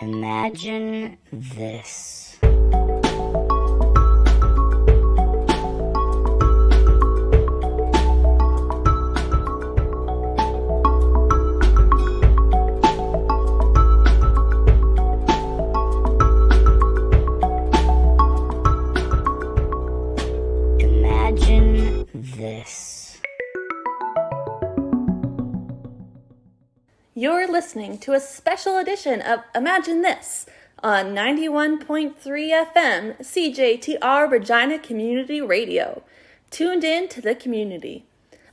Imagine this. Imagine this. You're listening to a special edition of Imagine This on 91.3 FM CJTR Regina Community Radio. Tuned in to the community.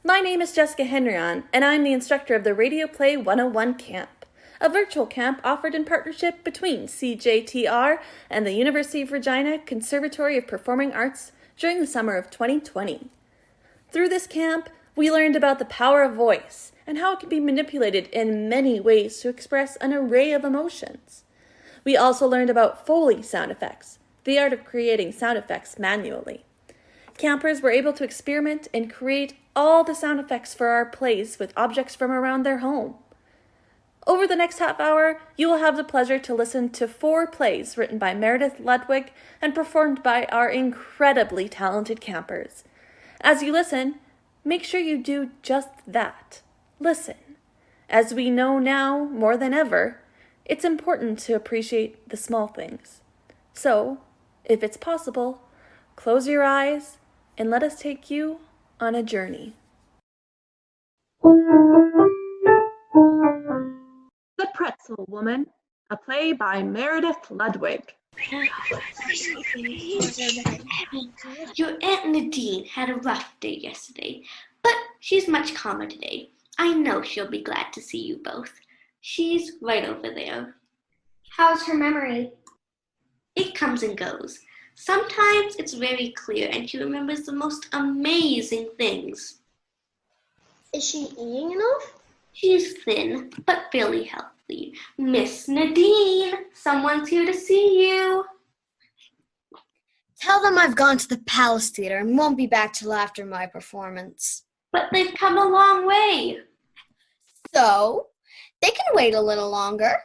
My name is Jessica Henryon, and I'm the instructor of the Radio Play 101 Camp, a virtual camp offered in partnership between CJTR and the University of Regina Conservatory of Performing Arts during the summer of 2020. Through this camp, we learned about the power of voice and how it can be manipulated in many ways to express an array of emotions. We also learned about Foley sound effects, the art of creating sound effects manually. Campers were able to experiment and create all the sound effects for our plays with objects from around their home. Over the next half hour, you will have the pleasure to listen to 4 plays written by Meredith Ludwig and performed by our incredibly talented campers. As you listen, make sure you do just that. Listen. As we know now more than ever, it's important to appreciate the small things. So, if it's possible, close your eyes and let us take you on a journey. The Pretzel Woman, a play by Meredith Ludwig. Your Aunt Nadine had a rough day yesterday, but she's much calmer today. I know she'll be glad to see you both. She's right over there. How's her memory? It comes and goes. Sometimes it's very clear and she remembers the most amazing things. Is she eating enough? She's thin, but fairly healthy. Miss Nadine, someone's here to see you. Tell them I've gone to the Palace Theater and won't be back till after my performance. But they've come a long way. So, they can wait a little longer.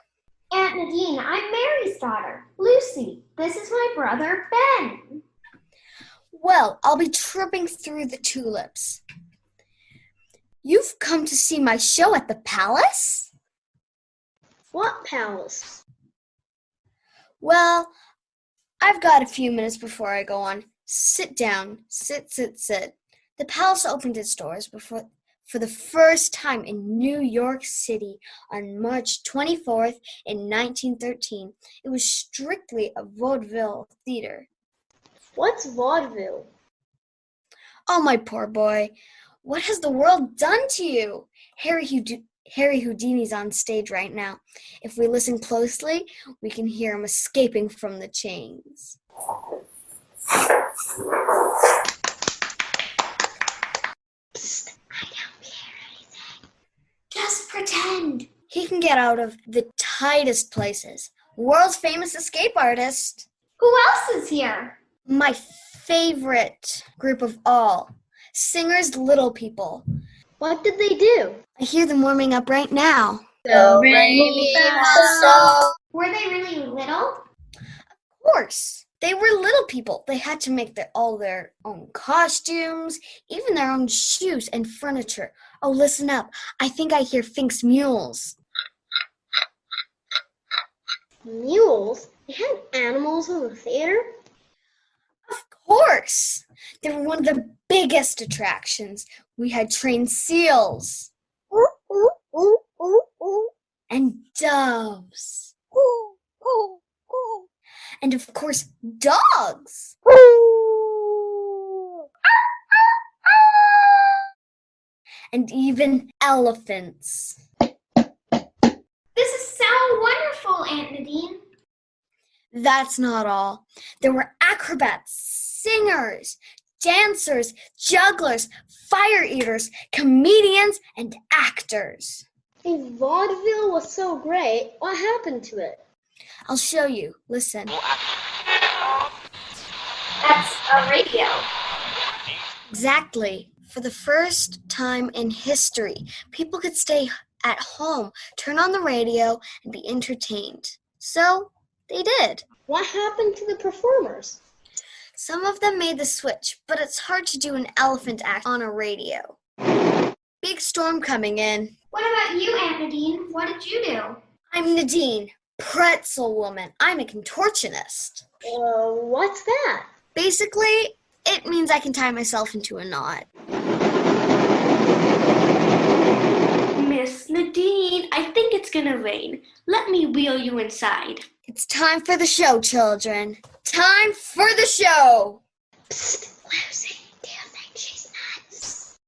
Aunt Nadine, I'm Mary's daughter, Lucy. This is my brother, Ben. Well, I'll be tripping through the tulips. You've come to see my show at the palace? What palace? Well, I've got a few minutes before I go on. Sit down. Sit. The palace opened its doors for the first time in New York City on March 24th in 1913. It was strictly a vaudeville theater. What's vaudeville? Oh, my poor boy. What has the world done to you? Harry Houdini's on stage right now. If we listen closely, we can hear him escaping from the chains. Psst, I don't hear anything. Just pretend. He can get out of the tightest places. World's famous escape artist. Who else is here? My favorite group of all. Singers, Little People. What did they do? I hear them warming up right now. Do, re, mi, fa, sol. Were they really little? Of course. They were little people. They had to make all their own costumes, even their own shoes and furniture. Oh, listen up. I think I hear Fink's mules. Mules? They had animals in the theater? Of course. They were one of the biggest attractions. We had trained seals. Ooh, ooh, ooh, ooh, ooh. And doves. Ooh, ooh, ooh. And of course, dogs. Ooh. And even elephants. This is so wonderful, Aunt Nadine. That's not all. There were acrobats, singers, dancers, jugglers, fire eaters, comedians, and actors. If vaudeville was so great, what happened to it? I'll show you. Listen. That's a radio. Exactly. For the first time in history, people could stay at home, turn on the radio, and be entertained. So they did. What happened to the performers? Some of them made the switch, but it's hard to do an elephant act on a radio. Big storm coming in. What about you, Aunt Nadine? What did you do? I'm Nadine, pretzel woman. I'm a contortionist. What's that? Basically, it means I can tie myself into a knot. Miss Nadine, I think it's gonna rain. Let me wheel you inside. It's time for the show, children. Time for the show! Psst, Lucy. Do you think she's nuts?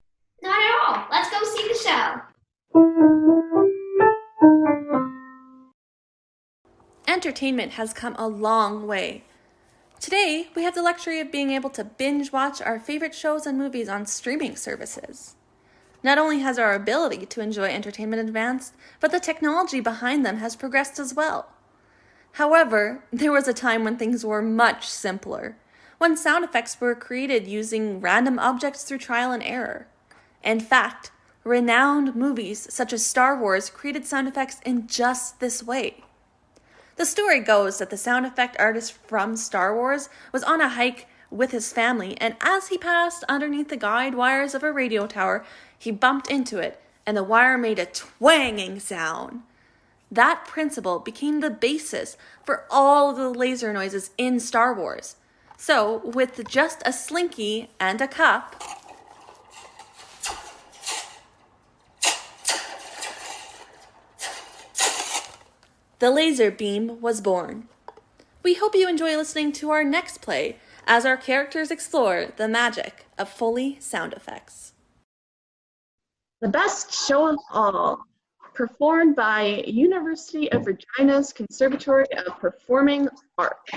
Not at all. Let's go see the show. Entertainment has come a long way. Today, we have the luxury of being able to binge watch our favorite shows and movies on streaming services. Not only has our ability to enjoy entertainment advanced, but the technology behind them has progressed as well. However, there was a time when things were much simpler, when sound effects were created using random objects through trial and error. In fact, renowned movies such as Star Wars created sound effects in just this way. The story goes that the sound effect artist from Star Wars was on a hike with his family, and as he passed underneath the guide wires of a radio tower, he bumped into it, and the wire made a twanging sound. That principle became the basis for all the laser noises in Star Wars. So, with just a slinky and a cup, the laser beam was born. We hope you enjoy listening to our next play as our characters explore the magic of Foley sound effects. The Best Show of All, performed by University of Regina's Conservatory of Performing Arts.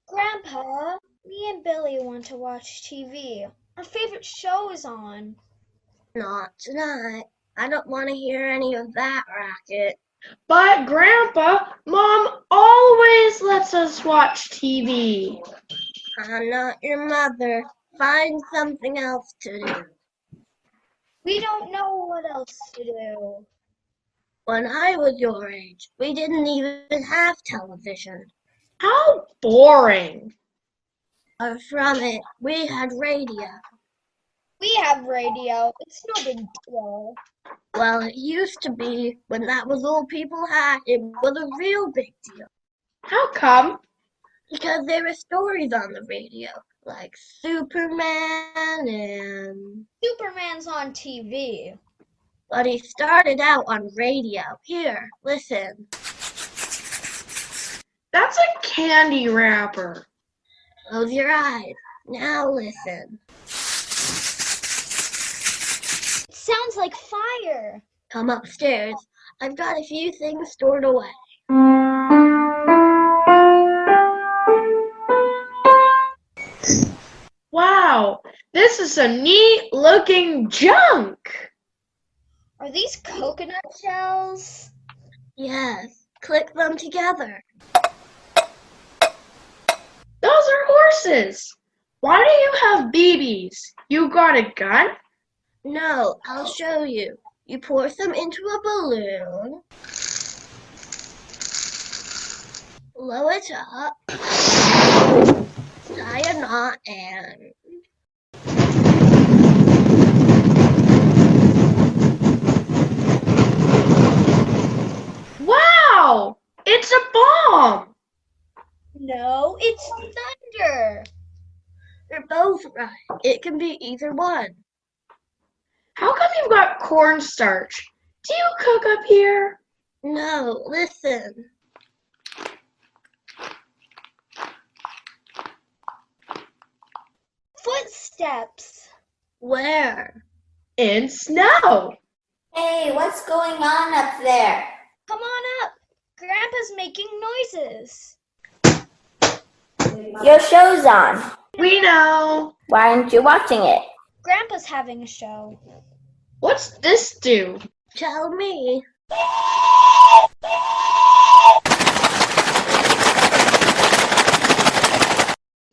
Grandpa, me and Billy want to watch TV. Our favorite show is on. Not tonight. I don't want to hear any of that racket. But, Grandpa, Mom always lets us watch TV. I'm not your mother. Find something else to do. We don't know what else to do. When I was your age, we didn't even have television. How boring. Far from it, we had radio. We have radio. It's no big deal. Well, it used to be. When that was all people had, it was a real big deal. How come? Because there were stories on the radio, like Superman and... Superman's on TV. But he started out on radio. Here, listen. That's a candy wrapper. Close your eyes. Now listen. It sounds like fire. Come upstairs. I've got a few things stored away. Wow, this is some neat looking junk. Are these coconut shells? Yes, click them together. Those are horses. Why do you have BBs? You got a gun? No, I'll show you. You pour some into a balloon. Blow it up. Tie a knot and... Wow, it's a bomb. No, it's thunder. You're both right. It can be either one. How come you've got cornstarch? Do you cook up here? No, listen. Footsteps. Where? In snow. Hey, what's going on up there? Come on up. Grandpa's making noises. Your show's on. We know. Why aren't you watching it? Grandpa's having a show. What's this do? Tell me.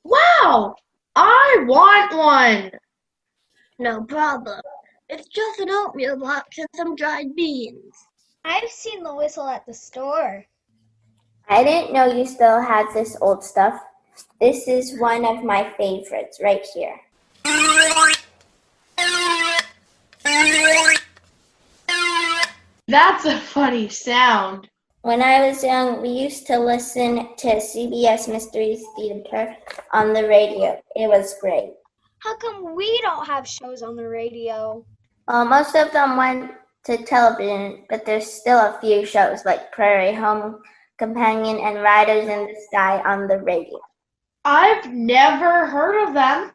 Wow, I want one. No problem. It's just an oatmeal box and some dried beans. I've seen the whistle at the store. I didn't know you still had this old stuff. This is one of my favorites right here. That's a funny sound. When I was young, we used to listen to CBS Mysteries Theater on the radio. It was great. How come we don't have shows on the radio? Most of them went to television, but there's still a few shows like Prairie Home Companion and Riders in the Sky on the radio. I've never heard of them.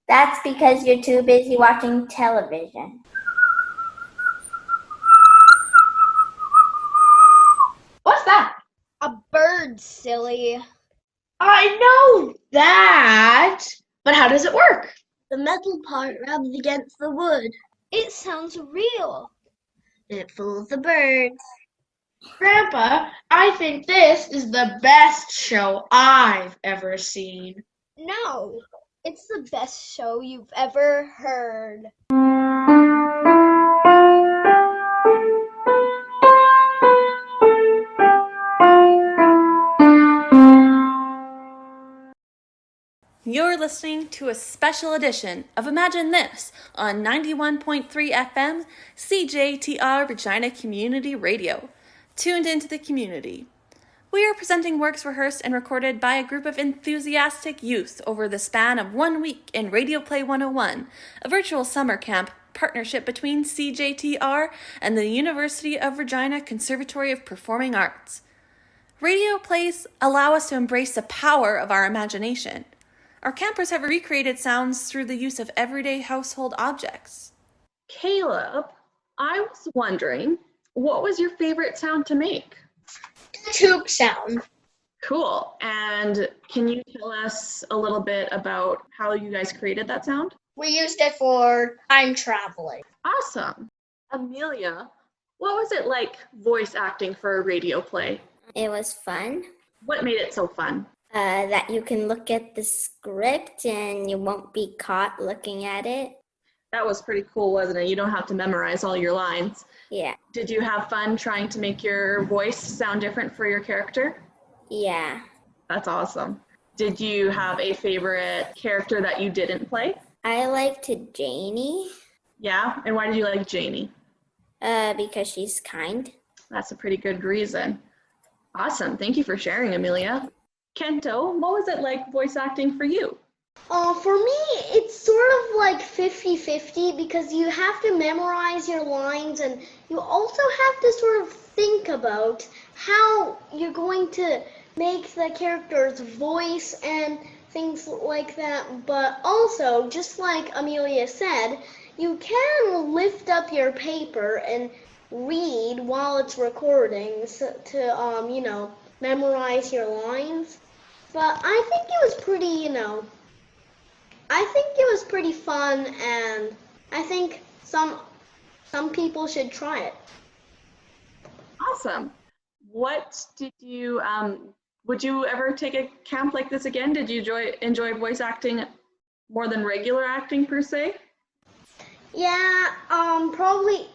That's because you're too busy watching television. What's that? A bird, silly. I know that, but how does it work? The metal part rubs against the wood. It sounds real. It fools the birds. Grandpa, I think this is the best show I've ever seen. No, it's the best show you've ever heard. You're listening to a special edition of Imagine This on 91.3 FM CJTR Regina Community Radio. Tuned into the community. We are presenting works rehearsed and recorded by a group of enthusiastic youth over the span of 1 week in Radio Play 101, a virtual summer camp partnership between CJTR and the University of Regina Conservatory of Performing Arts. Radio plays allow us to embrace the power of our imagination. Our campers have recreated sounds through the use of everyday household objects. Caleb, I was wondering, what was your favorite sound to make? The tube sound. Cool. And can you tell us a little bit about how you guys created that sound? We used it for time traveling. Awesome. Amelia, what was it like voice acting for a radio play? It was fun. What made it so fun? That you can look at the script and you won't be caught looking at it. That was pretty cool, wasn't it? You don't have to memorize all your lines. Yeah. Did you have fun trying to make your voice sound different for your character? Yeah. That's awesome. Did you have a favorite character that you didn't play? I liked Janie. Yeah? And why did you like Janie? Because she's kind. That's a pretty good reason. Awesome. Thank you for sharing, Amelia. Kento, what was it like voice acting for you? For me, it's sort of like 50-50 because you have to memorize your lines and you also have to sort of think about how you're going to make the character's voice and things like that. But also, just like Amelia said, you can lift up your paper and read while it's recording to memorize your lines. But I think it was pretty fun, and I think some people should try it. Awesome. What did you, would you ever take a camp like this again? Did you enjoy voice acting more than regular acting per se? Yeah, probably,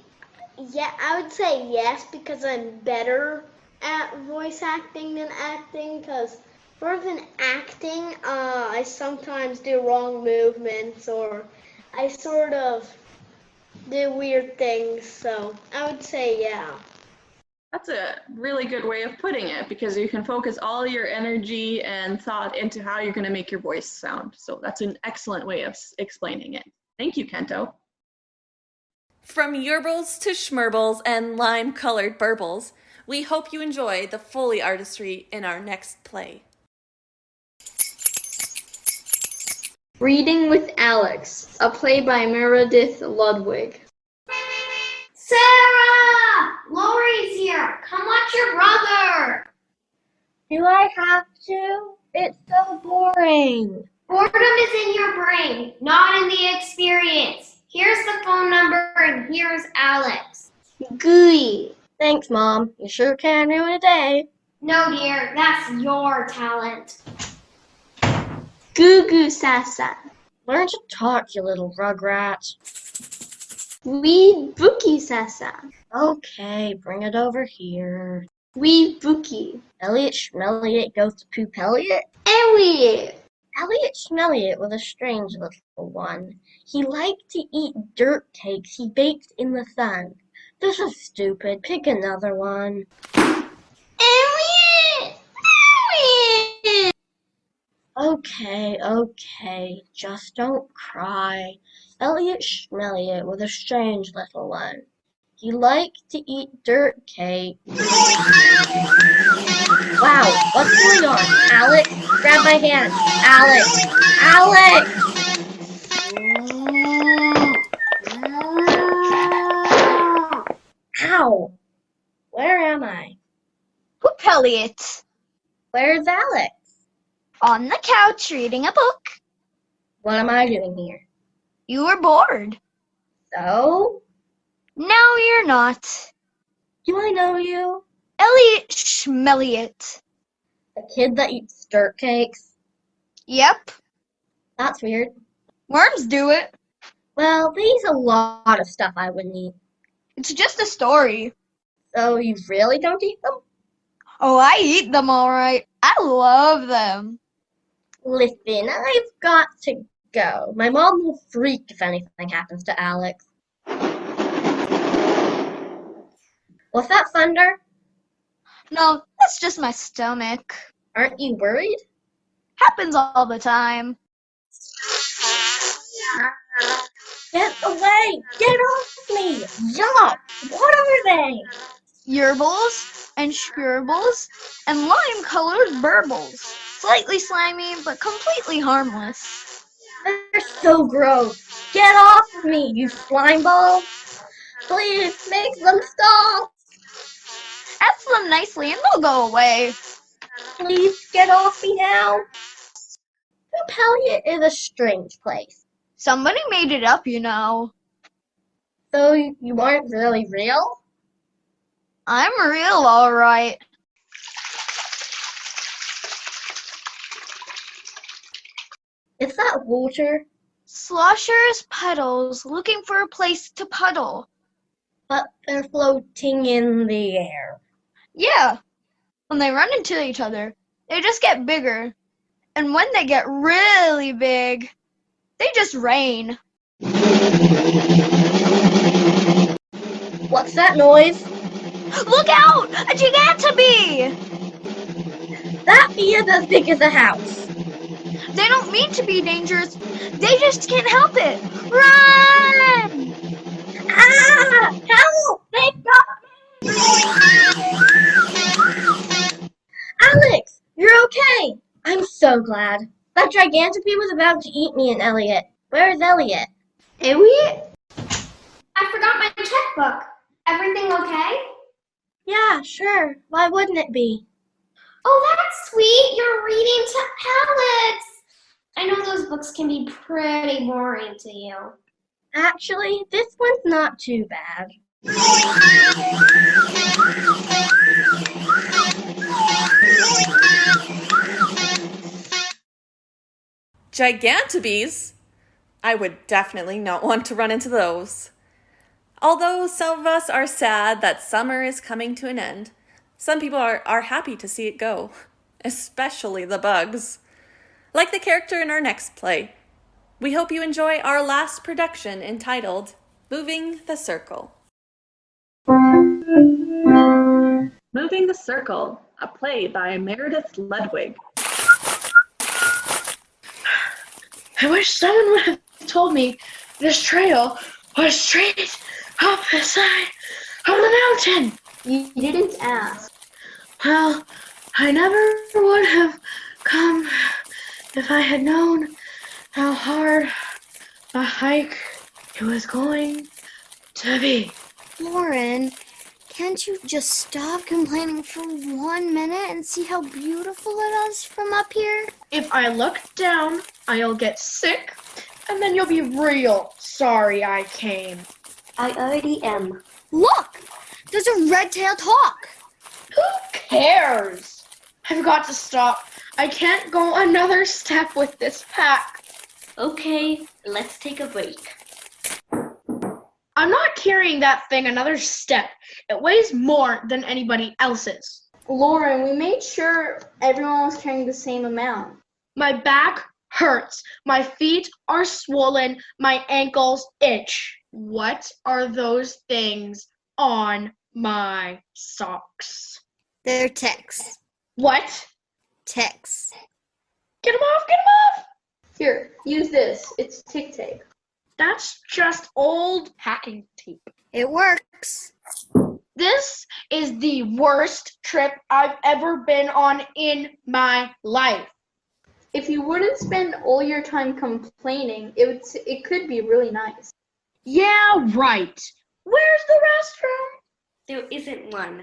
yeah, I would say yes, because I'm better at voice acting than acting, because more than acting, I sometimes do wrong movements or I sort of do weird things, so I would say yeah. That's a really good way of putting it because you can focus all your energy and thought into how you're going to make your voice sound. So that's an excellent way of explaining it. Thank you, Kento. From yerbles to schmerbles and lime-colored burbles, we hope you enjoy the Foley artistry in our next play. Reading with Alex, a play by Meredith Ludwig. Sarah! Lori's here. Come watch your brother. Do I have to? It's so boring. Boredom is in your brain, not in the experience. Here's the phone number and here's Alex. Gooey. Thanks, Mom. You sure can ruin a day. No, dear, that's your talent. Goo Goo Sasa. Learn to talk, you little rugrat. Weed Bookie Sasa. Okay, bring it over here. Weed Bookie. Elliot Schmelliot goes to poop Elliot? Elliot. Elliot Schmelliot was a strange little one. He liked to eat dirt cakes he baked in the sun. This is stupid. Pick another one. Elliot. Elliot. Okay. Just don't cry. Elliot Schmelliot was a strange little one. He liked to eat dirt cake. Wow, what's going on? Alex, grab my hand. Alex! Ow! Where am I? Poop Elliot. Where's Alex? On the couch reading a book. What am I doing here? You were bored. So? No, you're not. Do I know you? Elliot Schmelliot. The kid that eats dirt cakes? Yep. That's weird. Worms do it. Well, they eat a lot of stuff I wouldn't eat. It's just a story. So you really don't eat them? Oh, I eat them all right. I love them. Listen, I've got to go. My mom will freak if anything happens to Alex. Was that thunder? No, that's just my stomach. Aren't you worried? Happens all the time. Get away! Get off me! Yuck! What are they? Yerbles and Scribbles and lime-colored burbles. Slightly slimy, but completely harmless. They're so gross. Get off of me, you slime ball! Please, make them stop! Ask them nicely and they'll go away. Please, get off me now! Poop Elliot is a strange place. Somebody made it up, you know. So you aren't really real? I'm real, all right. Is that water? Sloshers puddles looking for a place to puddle. But they're floating in the air. Yeah. When they run into each other, they just get bigger. And when they get really big, they just rain. What's that noise? Look out! A gigantobee! That bee is as big as a house. They don't mean to be dangerous. They just can't help it. Run! Ah! Help! They got me! Alex, you're okay. I'm so glad. That gigantopy was about to eat me and Elliot. Where's Elliot? Elliot? I forgot my checkbook. Everything okay? Yeah, sure. Why wouldn't it be? Oh, that's sweet. You're reading to Alex. I know those books can be pretty boring to you. Actually, this one's not too bad. Gigantobees? I would definitely not want to run into those. Although some of us are sad that summer is coming to an end, some people are happy to see it go, especially the bugs. Like the character in our next play. We hope you enjoy our last production entitled Moving the Circle. Moving the Circle, a play by Meredith Ludwig. I wish someone would have told me this trail was straight up the side of the mountain. You didn't ask. Well, I never would have come if I had known how hard a hike it was going to be. Lauren, can't you just stop complaining for 1 minute and see how beautiful it is from up here? If I look down, I'll get sick, and then you'll be real sorry I came. I already am. Look! There's a red-tailed hawk! Who cares? I've got to stop. I can't go another step with this pack. Okay, let's take a break. I'm not carrying that thing another step. It weighs more than anybody else's. Lauren, we made sure everyone was carrying the same amount. My back hurts. My feet are swollen. My ankles itch. What are those things on my socks? They're ticks. What? Ticks. Get them off, get them off! Here, use this. It's tick tape. That's just old hacking tape. It works. This is the worst trip I've ever been on in my life. If you wouldn't spend all your time complaining, it could be really nice. Yeah, right. Where's the restroom? There isn't one.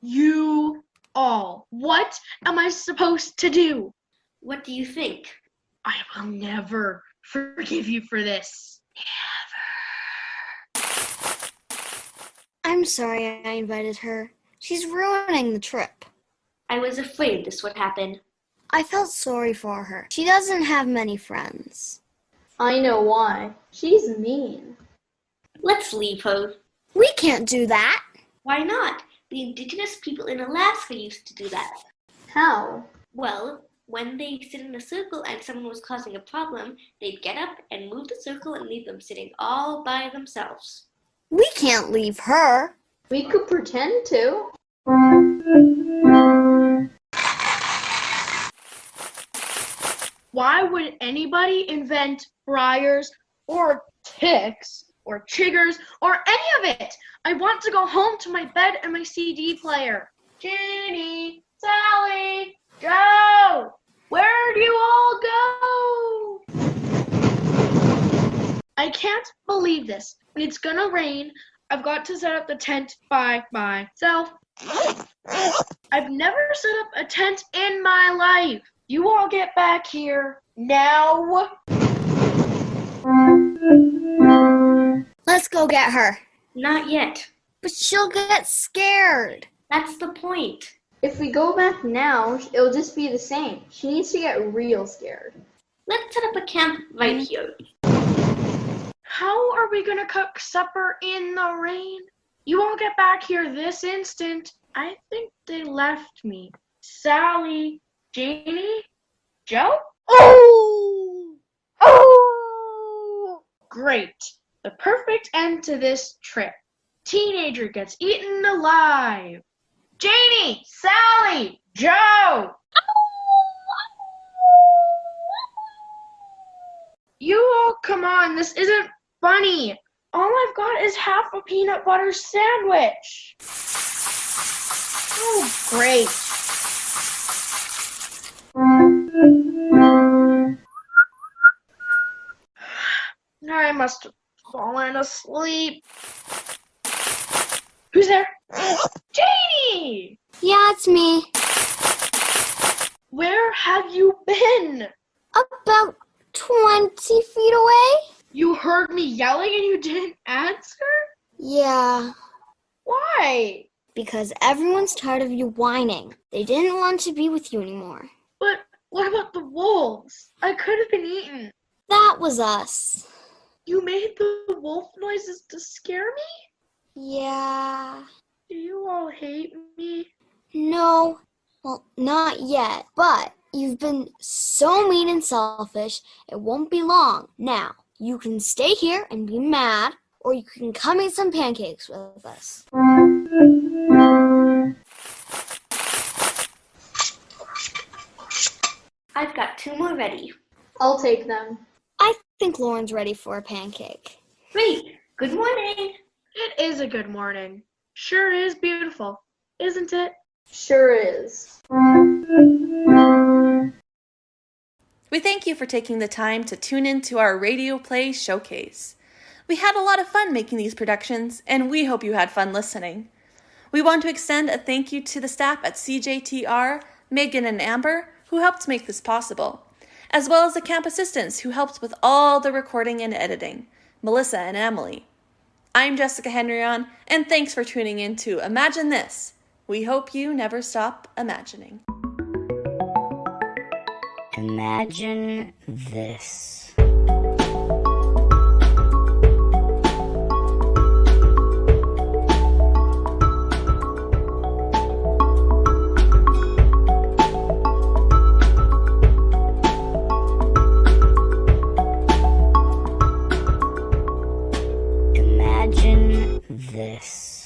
You all. What am I supposed to do? What do you think? I will never forgive you for this. I'm sorry I invited her. She's ruining the trip. I was afraid this would happen. I felt sorry for her. She doesn't have many friends. I know why. She's mean. Let's leave her. We can't do that. Why not? The indigenous people in Alaska used to do that. How? Well, when they sit in a circle and someone was causing a problem, they'd get up and move the circle and leave them sitting all by themselves. We can't leave her. We could pretend to. Why would anybody invent briars or ticks or chiggers or any of it? I want to go home to my bed and my CD player. Jenny, Sally, Joe, where'd you all go? I can't believe this. When it's gonna rain, I've got to set up the tent by myself. I've never set up a tent in my life. You all get back here now. Let's go get her. Not yet. But she'll get scared. That's the point. If we go back now, it'll just be the same. She needs to get real scared. Let's set up a camp right here. How are we gonna cook supper in the rain? You all get back here this instant. I think they left me. Sally, Janie, Joe? Oh! Oh! Great. The perfect end to this trip. Teenager gets eaten alive. Janie, Sally, Joe! You all come on, this isn't funny. All I've got is half a peanut butter sandwich. Oh, great. I must have fallen asleep. Who's there? Janie! Yeah, it's me. Where have you been? About 20 feet away? You heard me yelling and you didn't answer? Yeah. Why? Because everyone's tired of you whining. They didn't want to be with you anymore. But what about the wolves? I could have been eaten. That was us. You made the wolf noises to scare me? Yeah. Do you all hate me? No. Well, not yet. But you've been so mean and selfish, it won't be long. Now, you can stay here and be mad, or you can come eat some pancakes with us. I've got 2 more ready. I'll take them. I think Lauren's ready for a pancake. Great. Good morning. It is a good morning. Sure is beautiful, isn't it? Sure is. We thank you for taking the time to tune in to our Radio Play Showcase. We had a lot of fun making these productions, and we hope you had fun listening. We want to extend a thank you to the staff at CJTR, Megan and Amber, who helped make this possible, as well as the camp assistants who helped with all the recording and editing, Melissa and Emily. I'm Jessica Henryon, and thanks for tuning in to Imagine This. We hope you never stop imagining. Imagine this. Imagine this.